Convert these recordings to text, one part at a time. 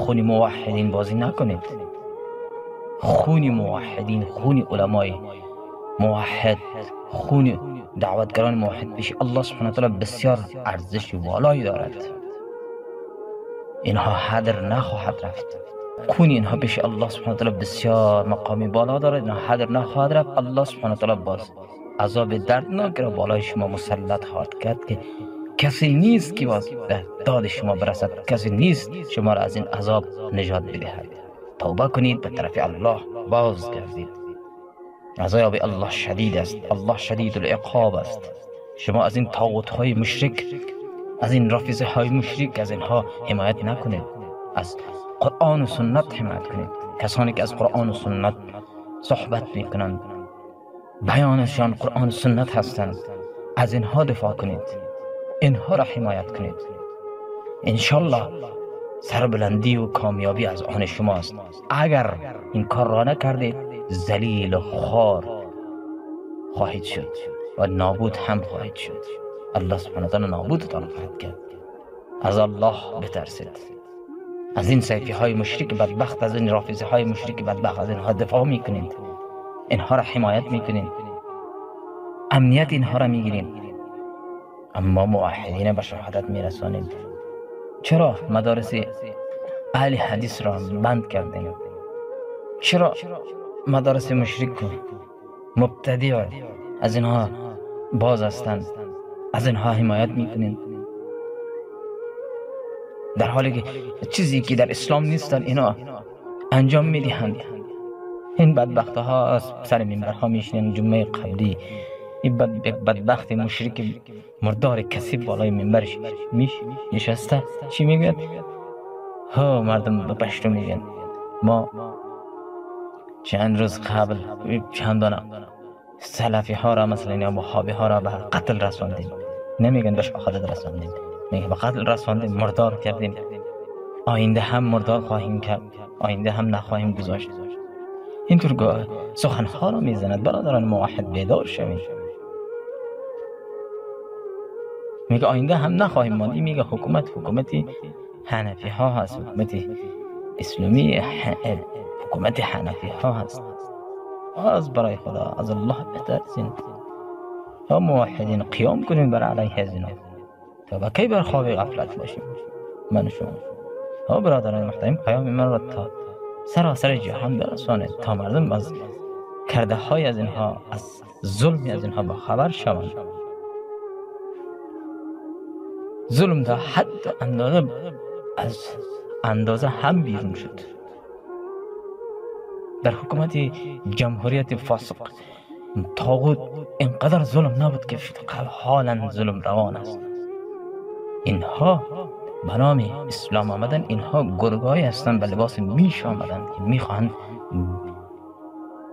خون موحدین بازی نکنید. خون موحدین، خون علمای موحد، خون دعوتگران موحد پیش الله سبحانه و تعالی بسیار ارزش والایی دارد. اینها هدر نخواهد رفت. خون اینها پیش الله سبحانه و تعالی بسیار مقامی بالا دارد. اینها هدر نخواهد رفت. الله سبحانه و تعالی باز عذاب دردناک را بالای شما مسلط خواهد کرد که کسی نیست که باز به داد شما برسد، کسی نیست شما را از این عذاب نجات بدهد. توبه کنید، به طرف الله باز گردید. عذاب الله شدید است، الله شدید العقاب است. شما از این طاغوت های مشرک، از این رافضه های مشرک، از اینها حمایت نکنید. از قرآن و سنت حمایت کنید. کسانی که از قرآن و سنت صحبت میکنند، بیانشان قرآن و سنت هستند، از اینها دفاع کنید، اینها را حمایت کنید. انشالله سربلندی و کامیابی از آن شماست. اگر این کار را نکردید ذلیل و خوار خواهید شد و نابود هم خواهید شد. الله سبحانه و تعالی نابودتان خواهد کرد. از الله بترسید. از این صیفی های مشرک بدبخت، از این رافضه های مشرک بدبخت، از اینها دفاع میکنید، اینها را حمایت میکنید، امنیت اینها را میگیرید، اما موحدین به شهادت میرسانید. چرا مدارس اهل حدیث را بند کردین؟ چرا مدارس مشرک و مبتدی از اینها باز هستند، از اینها حمایت میکنید، در حالی که چیزی که در اسلام نیستن اینا انجام میدهند؟ این بدبخت ها از سر منبرها میشینن. جمعه قبلی این بدبخت مشرک مردار کسی بالای منبرش نشسته چی میگن؟ ها مردم به پشتو میگن ما چند روز قبل چندان سلفی ها را مثلا یا وهابی ها را به قتل رساندیم. نمیگن به شهادت رساندیم، میگن به قتل رساندیم، مردار کردیم، آینده هم مردار خواهیم کرد، آینده هم نخواهیم گذاشت. اینطور سخنها را میزند. برادران موحد بیدار شوید. میگه آینده هم نخواهیم ماند. این میگه حکومتی حنفی ها هست، حکومت اسلامی حکومت حنفی ها هست. از برای خدا از الله بترسین و موحدین قیام کنین بر علیه زنا تا با کی بر خواب غفلت باشیم من و شما. ها برادران محترم، پیام من را تا سراسر جهان برسانید تا مردم از کرده های از اینها، از ظلمی از اینها با خبر شوند. ظلم تا حد از اندازه هم بیرون شد. در حکومت جمهوریت فاسق طاغوت اینقدر ظلم نبود که حالا ظلم روان است. اینها به نام اسلام آمدن، اینها گرگایی هستند به لباس میش آمدند که میخواهند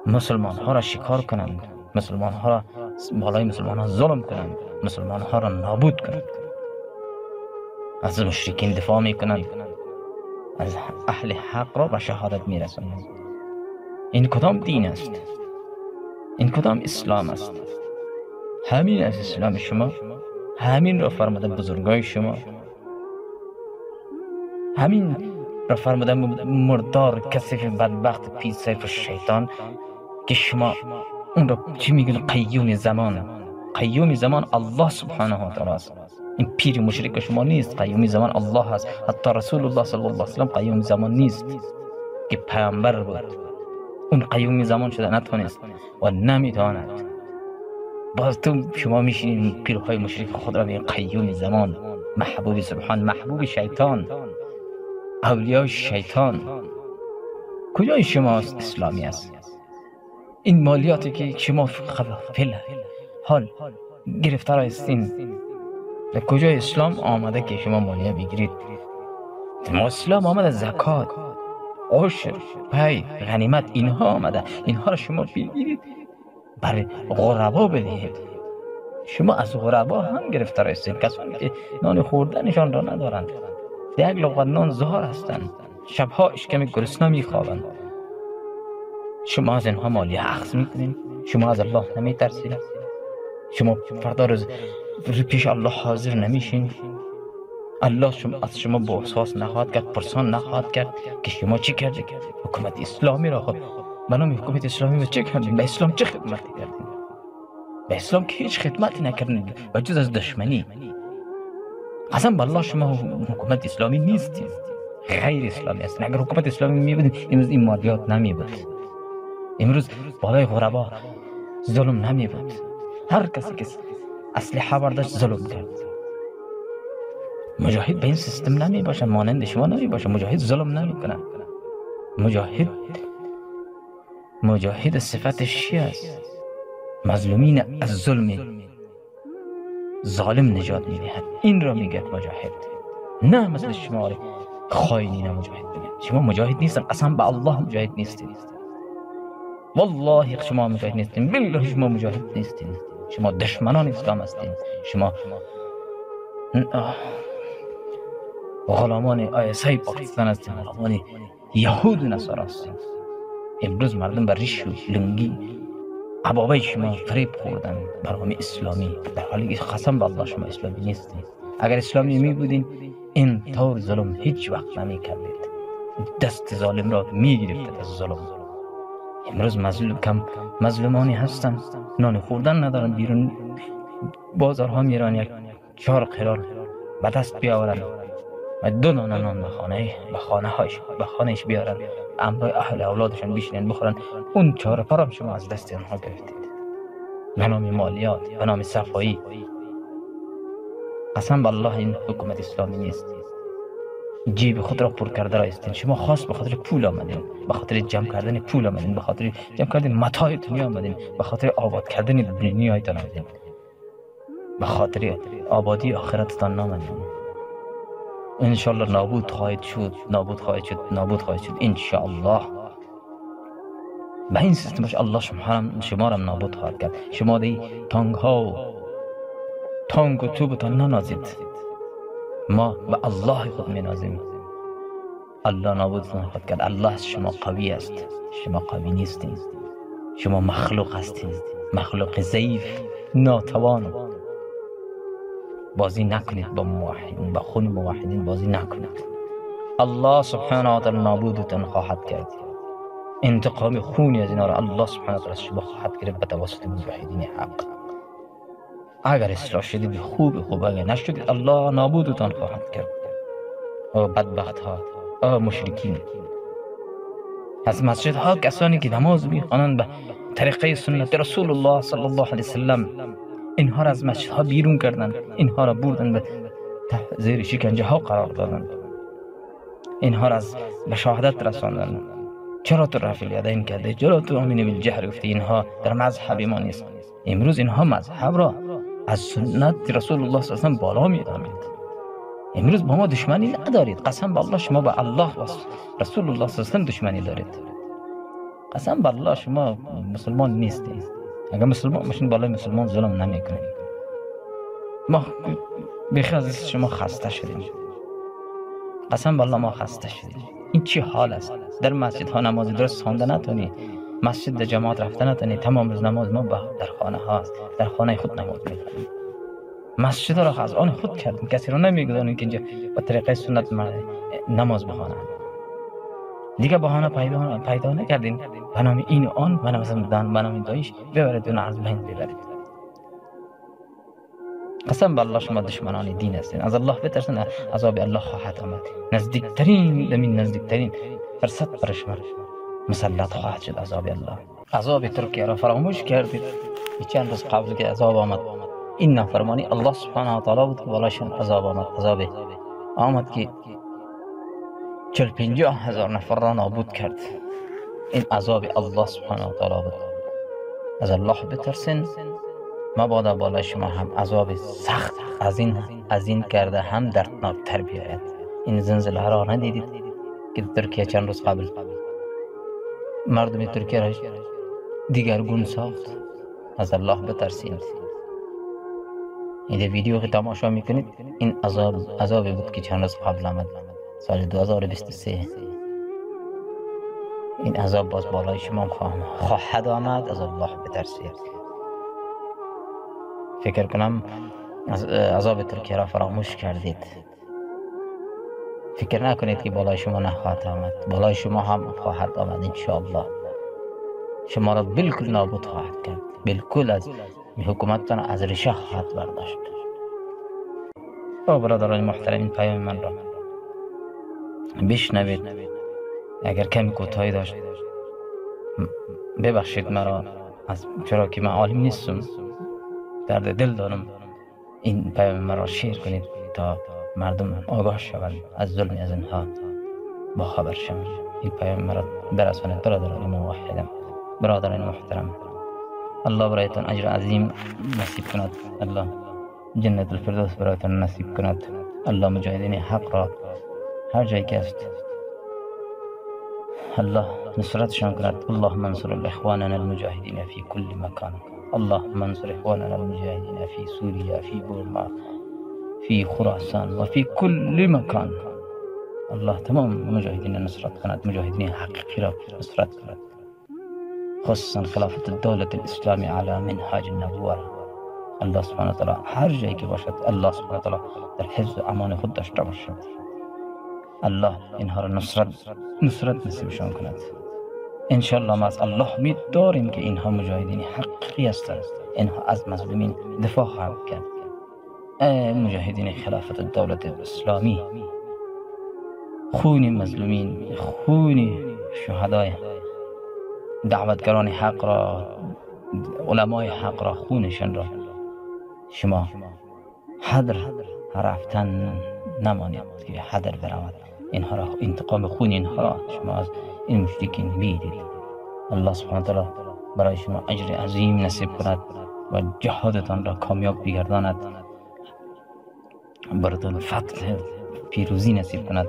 مسلمان ها را شکار کنند، مسلمان ها را بالای مسلمان ها ظلم کنند، مسلمان ها را نابود کنند. از مشرکین دفاع میکنند، از اهل حق را به شهادت میرسانند. این کدام دین است؟ این کدام اسلام است؟ همین از اسلام شما، همین را فرموده بزرگای شما، همین را فرموده مردار کثیف بدبخت پی سیف شیطان که شما اون را چی میگن؟ قیوم زمان الله سبحانه و تعالی است. این پیر مشرک شما نیست. قیوم زمان الله است. حتی رسول الله صلی الله علیه و سلم قیوم زمان نیست که پیامبر بود. اون قیوم زمان شده نتونست و نمیتواند. باز تو شما میشین پیرهای مشرک خود را به قیوم زمان، محبوب سبحان، محبوب شیطان، اولیای شیطان. کجای شما اسلامی است؟ این مالیاتی که شما فی حال گرفتار هستین، در کجای اسلام آمده که شما مالیه بگیرید؟ ما اسلام آمده زکات، عشر، پی، غنیمت اینها آمده. اینها را شما بگیرید برای غربا بدهید. شما از غربا هم گرفتار هستید، کسانی که نان خوردنشان را ندارند، یک لقمه نان زهار هستند، شبها اشکم گرسنه میخوابند. شما از اینها مالیه اخذ میکنید. شما از الله نمیترسید. شما فردا روز پیش الله حاضر نمیشین. الله از شما با احساس نخواهد کرد، پرسان نخواهد کرد که شما چی کردید. حکومت اسلامی را خود به نام حکومت اسلامی و چه کردید؟ به اسلام چه خدمتی کردید؟ به اسلام که هیچ خدمتی نکردید و جز از دشمنی. قسم بالله شما حکومت اسلامی نیستید، غیر اسلامی هستید. اگر حکومت اسلامی می بودید امروز این مالیات نمی بود، امروز بالای غربا ظلم نمی بود. هر کسی که اسلحه برداشت ظلم کرد. مجاهد به این سیستم نمی باشه، مانند شما نمی باشه. مجاهد ظلم نمی کنه. مجاهد صفتش چی است؟ مظلومین از ظلم ظالم نجات می دهد. این را میگه مجاهد، نه مثل شما خائنین مجاهد بگید. شما مجاهد نیستن، قسم به الله مجاهد نیستید. والله شما مجاهد نیستین، بالله شما مجاهد نیستین. شما دشمنان اسلام هستین. شما غلامان آیسای پاکستان هستین، غلامان یهود و نصارا هستین. امروز مردم بر ریش و لنگی عبابه شما فریب خوردن برنامه اسلامی، در حالی که قسم به الله شما اسلامی نیستین. اگر اسلامی می بودین این طور ظلم هیچ وقت نمی کردید. دست ظالم را می گرفتید از ظلم. امروز مظلومانی هستن نان خوردن ندارن، بیرون بازارها میرن یک 4 قرار به دست بیاورن و 2 دانه نان به خانهش بیارن، امرای اهل اولادشان بشینن بخورن. اون 4 پرم شما از دست آنها گرفتید به نام مالیات، به نام صفایی. قسم بالله این حکومت اسلامی نیست. جیب خود را پر کرده را استین. شما خاص به خاطر پول آمدین، به خاطر جمع کردن پول آمدین، به خاطر جمع کردن متاع دنیا آمدین، به خاطر آباد کردن دنیایتان آمدین، به خاطر آبادی آخرتتان نآمدین. ان شاء الله نابود خواهید شد ان شاء الله. به این سیستمش الله شما را نابود خواهد کرد. شما دی تانگ و توبتان ننازید، ما به الله خود می‌نازیم. الله نابودتان خواهد کرد. الله از شما قوی است، شما قوی نیستین. شما مخلوق هستین، مخلوق ضعیف، ناتوان. بازی نکنید با موحدین، با خون موحدین بازی نکنید. الله سبحانه و تعالی نابودتان خواهد کرد. انتقام خونی از اینا را الله سبحانه و تعالی شما خواهد گرفت به توسط موحدین حق. اگر اصلاح شدید خوب، اگر نشدید الله نابودتان خواهد کرد. او بدبخت ها، مشرکین. از مسجد ها کسانی که نماز میخوانند به طریقه سنت رسول الله صلی الله علیه وسلم، اینها را از مسجد ها بیرون کردند، اینها را بردند به زیر شکنجه ها قرار دادند، اینها را به شهادت رساندند. چرا تو رفع الیدین کرده؟ چرا تو آمین بالجهر گفتی؟ اینها در مذهب ما نیست. امروز اینها مذهب را از سنت رسول الله صلی الله علیه و بالا می‌دارید. امروز با ما دشمنی ندارید. قسم به الله شما با الله و رسول الله صلی الله علیه و دشمنی دارید. قسم به الله شما مسلمان نیستید. اگر مسلمان باشین بالای مسلمان ظلم نمی‌کنید. ما بخیر از شما خسته شدیم. قسم به الله ما خسته شدیم. این چه حال است؟ در مسجد ها نماز درست خوانده نتونی، مسجد در جماعت رفته نتونی، تمام روز نماز ما در خانه هاست، در خانه خود نماز میخوانیم. مسجد را از آن خود کردیم، کسی را نمیگذاریم که اینجا با طریقه سنت نماز بخوانند. دیگه بهانه پیدا نکردیم به نام این و آن، به نام دایش ببرید دون از بین ببرید. قسم به الله شما دشمنان دین هستین. از الله بترسین، عذاب الله خواهد آمد. نزدیکترین فرصت بر شما مسلط خواهد شد عذاب الله. عذاب ترکیه را فراموش کردید. چند روز قبل که عذاب آمد، این نافرمانی الله سبحانه و تعالی بود که بالاشون عذاب آمد که 40-50 هزار نفر را نابود کرد. این عذاب الله سبحانه و تعالی بود. از الله بترسین، مبادا بالای شما هم عذاب سخت از این کرده هم دردناکتر بیاید. این زلزله را ندیدید که ترکیه چند روز قبل مردم ترکیه را دیگرگون ساخت؟ از الله بترسید. این ویدیو که تماشا میکنید این عذابی بود که چند روز قبل آمد، سال 2023. این عذاب باز بالای شما خواهد آمد. از الله بترسید. فکر کنم عذاب ترکیه را فراموش کردید. فکر نکنید که بالای شما نخواهد آمد، بالای شما هم خواهد آمد انشاءالله. شما را بالکل نابود خواهد کرد، بالکل از حکومتتان از ریشه خواهد برداشت. برادران محترم، این پیام من را بشنوید. اگر کمی کوتاهی داشت ببخشید مرا، چرا که من عالم نیستم، درد دل دارم. این پیام مرا شیر کنید تا مردم آگاه شوند، از ظلم از اینها با خبر شوند. این پیام مرا برسانید برادران موحدم، برادران محترم. الله برایتان اجر عظیم نصیب کند، الله جنت الفردوس برایتان نصیب کند. الله مجاهدین حق را هر جایی که است الله نصرتشان کند. اللهم انصر الاخواننا المجاهدین فی كل مکان. اللهم انصر اخواننا المجاهدین فی سوریا، فی بورما، فی خراسان و فی كل مکان. الله تمام مجاهدین نصرت کند، مجاهدین حقیقی را نصرت کند، خصوصا خلافت الدولة الاسلامی علی منهاج النبوة. الله سبحانه و تعالی هر جایی که باشد الله سبحانه و تعالی در حفظ و امان خود داشته باشد. الله اینها را نصرت نصیبشان کند. انشالله ما از الله امید داریم که اینها مجاهدین حقیقی هستند، اینها از مظلومین دفاع خواهند کرد. مجاهدین خلافت الدولة الاسلامی، خون مظلومین، خون شهدای، دعوتگران حق را، علمای حق را، خونشان را شما حذر رفتن نمانید که حذر برود. اینها را انتقام خون اینها را شما از این مشرکین بگیرید. الله سبحانه و تعالی برای شما اجر عظیم نصیب کند و جهادتان را کامیاب بگرداند، براتون فتح پیروزی نصیب کند.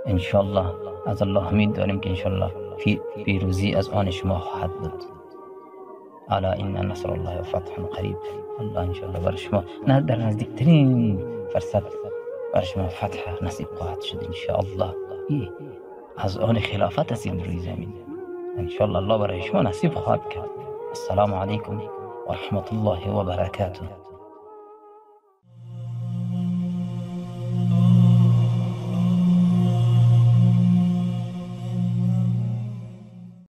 انشاءالله از الله امید داریم که انشاءالله پیروزی از آن شما خواهد بود. الا ان نصر الله و فتح قریب. الله انشاءالله برای شما نه در نزدیکترین فرصت برای شما فتح نصیب خواهد شد انشاءالله. از آن خلافت است این روی زمین، انشاءالله الله برای شما نصیب خواهد کرد. السلام علیکم و رحمت الله و برکاته.